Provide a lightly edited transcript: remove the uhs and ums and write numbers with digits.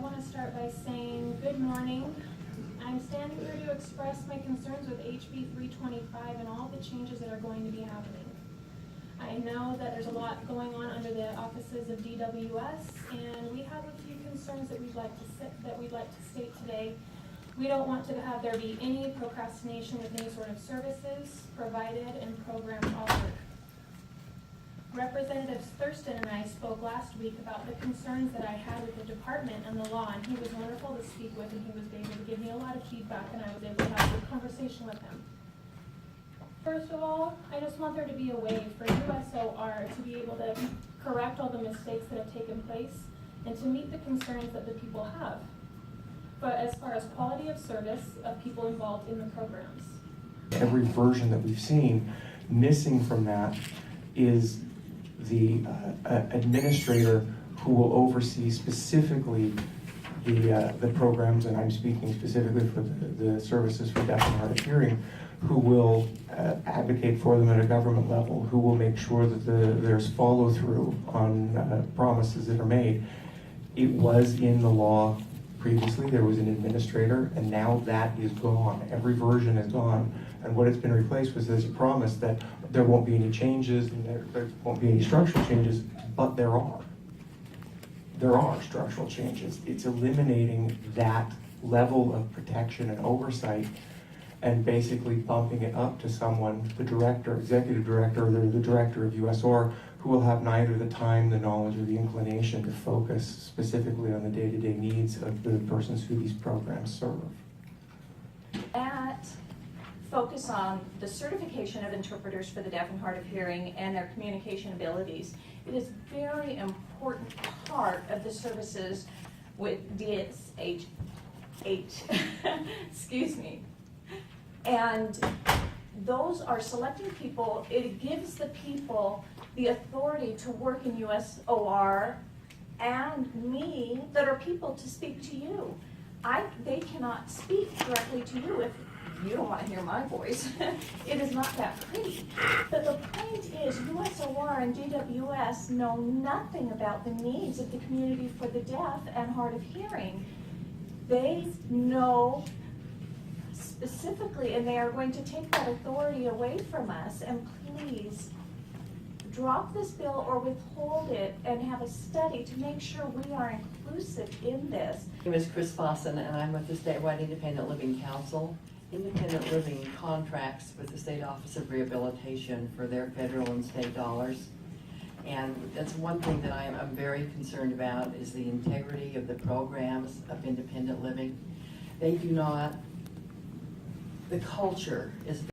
want to start by saying good morning. I'm standing here to express my concerns with HB 325 and all the changes that are going to be happening. I know that there's a lot going on under the offices of DWS, and we have a few concerns that we'd like to state today. We don't want to have there be any procrastination with any sort of services provided and programs offered. Representatives Thurston and I spoke last week about the concerns that I had with the department and the law, and he was wonderful to speak with, and he was able to give me a lot of feedback, and I was able to have a good conversation with him. First of all, I just want there to be a way for USOR to be able to correct all the mistakes that have taken place and to meet the concerns that the people have. But as far as quality of service of people involved in the programs. Every version that we've seen, missing from that is the administrator who will oversee specifically the programs, and I'm speaking specifically for the services for deaf and hard of hearing, who will advocate for them at a government level, who will make sure that there's follow through on promises that are made. It was in the law previously, there was an administrator, and now that is gone. Every version is gone, and what it's been replaced with is a promise that there won't be any changes and there won't be any structural changes, but there are. There are structural changes. It's eliminating that level of protection and oversight and basically bumping it up to someone, the director, executive director, or the director of USOR, who will have neither the time, the knowledge, or the inclination to focus specifically on the day-to-day needs of the persons who these programs serve. Focus on the certification of interpreters for the deaf and hard of hearing and their communication abilities. It is a very important part of the services with DSH, excuse me. And those are selecting people. It gives the people the authority to work in USOR and me that are people to speak to you. They cannot speak directly to you if you don't want to hear my voice. It is not that pretty. But the point is USOR and DWS know nothing about the needs of the community for the deaf and hard of hearing. They know specifically, and they are going to take that authority away from us, and please drop this bill or withhold it and have a study to make sure we are inclusive in this. My name is Chris Fossen, and I'm with the Statewide Independent Living Council. Independent Living contracts with the State Office of Rehabilitation for their federal and state dollars. And that's one thing that I'm very concerned about is the integrity of the programs of independent living. They do not, the culture is